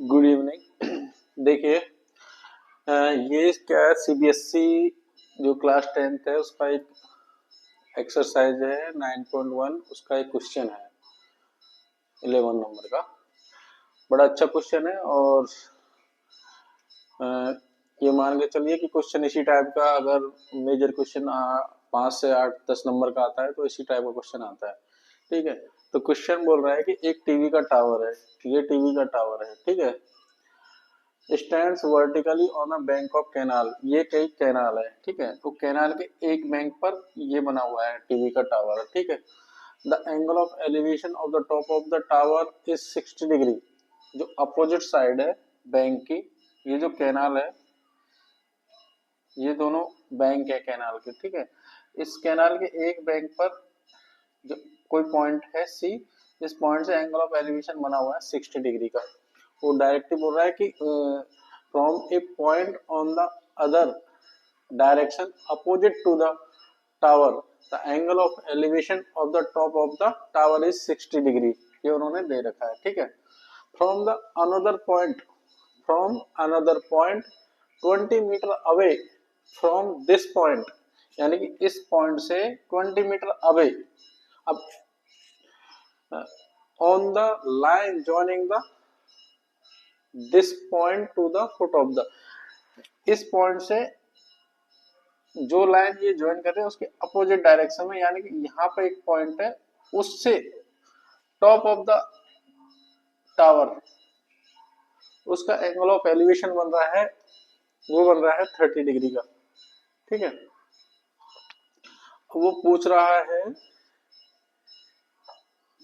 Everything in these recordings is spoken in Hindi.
Good evening. देखिए, ये क्या है, सीबीएसई जो क्लास 10th है उसका एक एक्सरसाइज है 9.1। उसका एक क्वेश्चन है 11 नंबर का। बड़ा अच्छा क्वेश्चन है और अ, ये मान के चलिए कि क्वेश्चन इसी टाइप का अगर मेजर क्वेश्चन 5 से 8 10 नंबर का आता है तो इसी टाइप का क्वेश्चन आता है। ठीक है, तो क्वेश्चन बोल रहा है कि एक टीवी का टावर है, ये टीवी का टावर है, ठीक है, stands vertically on a bank of canal. ये कई कैनाल है, ठीक है, तो कैनाल के एक बैंक पर ये बना हुआ है टीवी का टावर, ठीक है। The angle of elevation of the top of the tower is 60 degree. जो अपोजिट साइड है बैंक की, ये जो कैनाल है, ये दोनों बैंक है कैनाल के, ठीक है। इस कैनाल के एक बैंक पर जो कोई पॉइंट है सी, इस पॉइंट से एंगल ऑफ एलिवेशन बना हुआ है 60 डिग्री का। वो डायरेक्टली बोल रहा है कि from a point on the other direction opposite to the tower the angle of elevation of the top of the tower is 60 degree. ये उन्होंने दे रखा है, ठीक है। From the another point, from another point 20 meter away from this point, यानी कि इस पॉइंट से 20 मीटर अवे। अब on the line joining the this point to the foot of the, इस पॉइंट से जो लाइन ये ज्वाइन कर रहे हैं उसके अपोजिट डायरेक्शन में, यानी कि यहाँ पे एक पॉइंट है, उससे टॉप ऑफ द टावर उसका एंगल ऑफ एलिवेशन बन रहा है, वो बन रहा है 30 डिग्री का, ठीक है। वो पूछ रहा है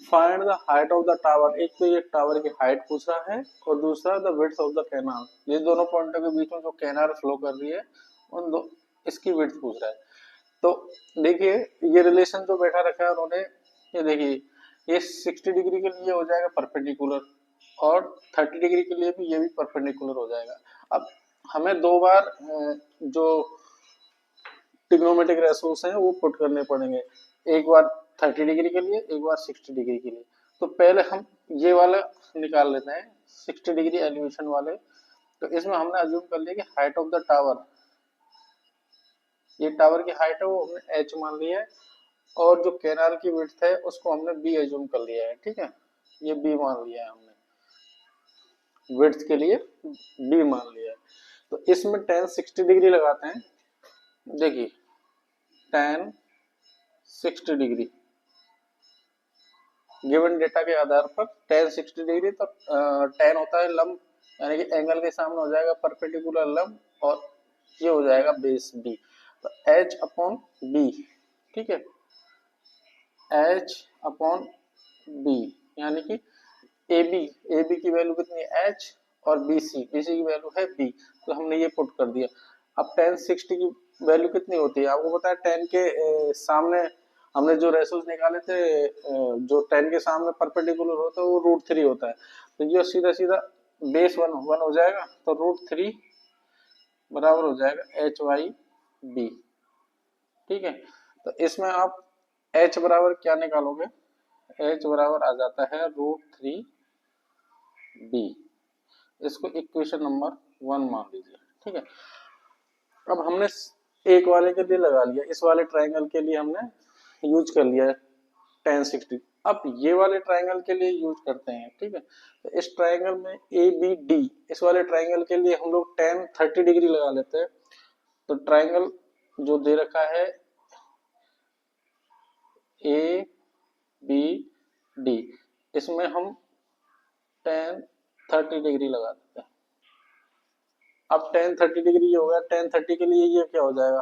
find the height of the tower. एक तो ये टावर की हाइट पूछ रहा है और दूसरा the width of the canal. ये दोनों पॉइंटों के बीच में जो कैनाल फ्लो कर रही है उन दो, इसकी विड्थ पूछ रहा है। तो देखिए, ये रिलेशन जो बैठा रखा है उन्होंने, ये देखिए, ये 60 डिग्री के लिए हो जाएगा परपेंडिकुलर और 30 डिग्री के लिए भी ये भी परपेंडिकुलर हो जाएगा। अब हमें दो बार जो ट्रिग्नोमेट्रिक रेशोस हैं वो पुट करने पड़ेंगे, एक बार 30 डिग्री के लिए, एक बार 60 डिग्री के लिए। तो पहले हम ये वाला निकाल लेते हैं, 60 डिग्री एलिवेशन वाले। तो इसमें हमने अज्यूम कर लिया कि हाइट ऑफ द टावर, ये टावर की हाइट है वो हमने एच मान लिया है, और जो कैनाल की विड्थ है उसको हमने बी अज्यूम कर लिया है, ठीक है, ये बी मान लिया है हमने, विड्थ के लिए बी मान लिया है। तो इसमें टेन 60 डिग्री लगाते हैं। देखिए, टेन 60 डिग्री गिवन डेटा के आधार पर टेन 60 डिग्री, तो टेन होता है लंब, यानी कि एंगल के सामने हो जाएगा परपेंडिकुलर लंब, और ये हो जाएगा बेस बी। तो एच अपॉन बी, ठीक है, एच अपॉन बी, यानी कि ए बी की वैल्यू कितनी है एच, और बी सी की वैल्यू है बी। तो हमने ये पुट कर दिया। अब टेन 60 की वैल्यू कितनी होती है आपको पता है, टेन के सामने हमने जो रेशोज निकाले थे, जो टेन के सामने परपेंडिकुलर होता है वो √3 होता है। तो ये सीधा सीधा बेस वन हो जाएगा, तो √3 बराबर हो जाएगा एच वाई बी, ठीक है। तो इसमें आप एच बराबर क्या निकालोगे, एच बराबर आ जाता है √3 बी। इसको इक्वेशन नंबर 1 मान लीजिए, ठीक है। अब हमने एक वाले के लिए लगा लिया, इस वाले ट्राइंगल के लिए हमने यूज कर लिया है टेन 60। अब ये वाले ट्राइंगल के लिए यूज करते हैं, ठीक है। तो इस ट्राइंगल में ए बी डी, इस वाले ट्राइंगल के लिए हम लोग टेन 30 डिग्री लगा लेते हैं। तो ट्राइंगल जो दे रखा है ए बी डी, इसमें हम टेन 30 डिग्री लगा देते हैं। अब टेन 30 डिग्री हो गया, टेन 30 के लिए ये क्या हो जाएगा,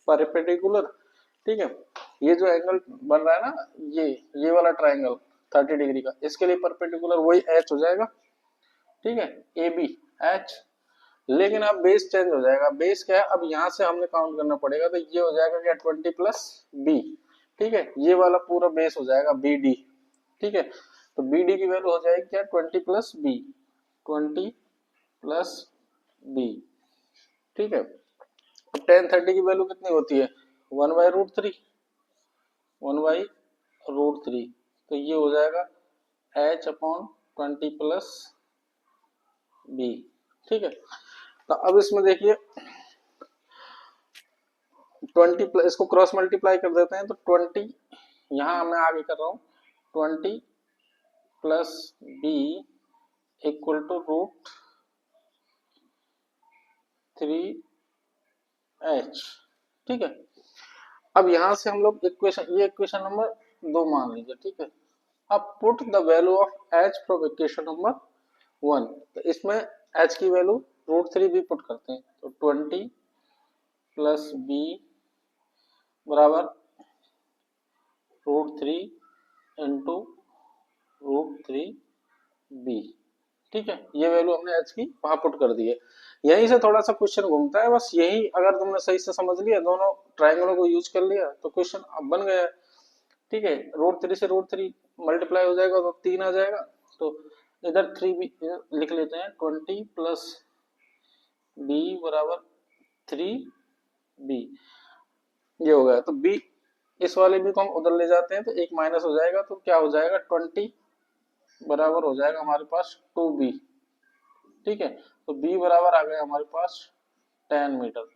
परपेंडिकुलर, ठीक है। ये जो एंगल बन रहा है ना, ये वाला ट्राइंगल 30 डिग्री का, इसके लिए परपेंडिकुलर वही एच हो जाएगा, ठीक है, ए बी एच। लेकिन अब बेस चेंज हो जाएगा, बेस क्या है, अब यहाँ से हमने काउंट करना पड़ेगा, तो ये हो जाएगा क्या 20 प्लस बी, ठीक है, ये वाला पूरा बेस हो जाएगा बी डी, ठीक है। तो बी डी की वैल्यू हो जाएगी क्या 20 प्लस बी, 20 प्लस बी, ठीक है। अब टेन 30 की वैल्यू कितनी होती है, 1/√3, 1/√3। तो ये हो जाएगा एच अपॉन 20 प्लस बी। ठीक है, तो अब इसमें देखिए 20 प्लस, इसको क्रॉस मल्टीप्लाई कर देते हैं तो 20, यहाँ मैं आगे कर रहा हूँ 20 plus B equal to √3h। ठीक है, अब यहां से हम लोग इक्वेशन, ये इक्वेशन नंबर 2 मान लीजिए। ठीक है, अब put the value of h from equation number 1, तो इसमें h की वैल्यू √3 भी पुट करते हैं, तो 20 प्लस बी बराबर √3 इंटू √3b। ठीक है, ये वैल्यू हमने h की वहां पुट कर दी है। यहीं से थोड़ा सा क्वेश्चन घूमता है, बस यही अगर तुमने सही से समझ लिया, दोनों ट्राइंगलों को यूज कर लिया, तो क्वेश्चन अब बन गया। ठीक है, √3 से √3 मल्टीप्लाई हो जाएगा तो 3 आ जाएगा, तो इधर 3 भी लिख लेते हैं, 20 प्लस बी बराबर 3b, ये हो गया। तो b, इस वाले b को हम उधर ले जाते हैं तो एक माइनस हो जाएगा, तो क्या हो जाएगा 20 बराबर हो जाएगा हमारे पास 2b। ठीक है, तो b बराबर आ गया हमारे पास 10 मीटर।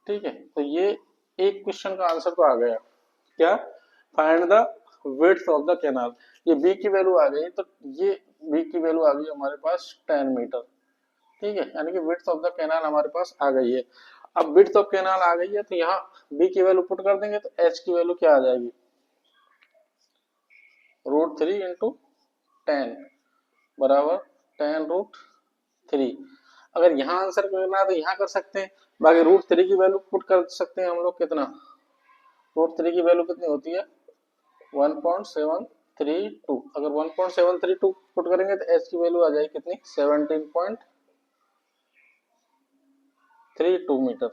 ठीक है, तो ये एक क्वेश्चन का आंसर तो आ गया। क्या, find the width of the canal, ये b की वैल्यू आ गई, तो ये b की वैल्यू आ गई हमारे पास 10 मीटर। ठीक है, यानी कि विड्थ ऑफ द कैनाल हमारे पास आ गई है। अब विड्थ ऑफ कैनाल आ गई है तो यहाँ b की वैल्यू पुट कर देंगे, तो h की वैल्यू क्या आ जाएगी, √3 इंटू 10 बराबर 10√3। अगर यहाँ आंसर करना है तो यहाँ कर सकते हैं, बाकी √3 की वैल्यू पुट कर सकते हैं हम लोग, कितना, √3 की वैल्यू कितनी होती है 1.732। अगर 1.732 पुट करेंगे तो h की वैल्यू आ जाएगी कितनी, 17.32 मीटर।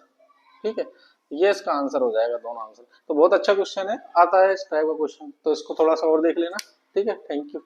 ठीक है, ये इसका आंसर हो जाएगा, दोनों आंसर। तो बहुत अच्छा क्वेश्चन है, आता है इस टाइप का क्वेश्चन, तो इसको थोड़ा सा और देख लेना। ठीक है, थैंक यू।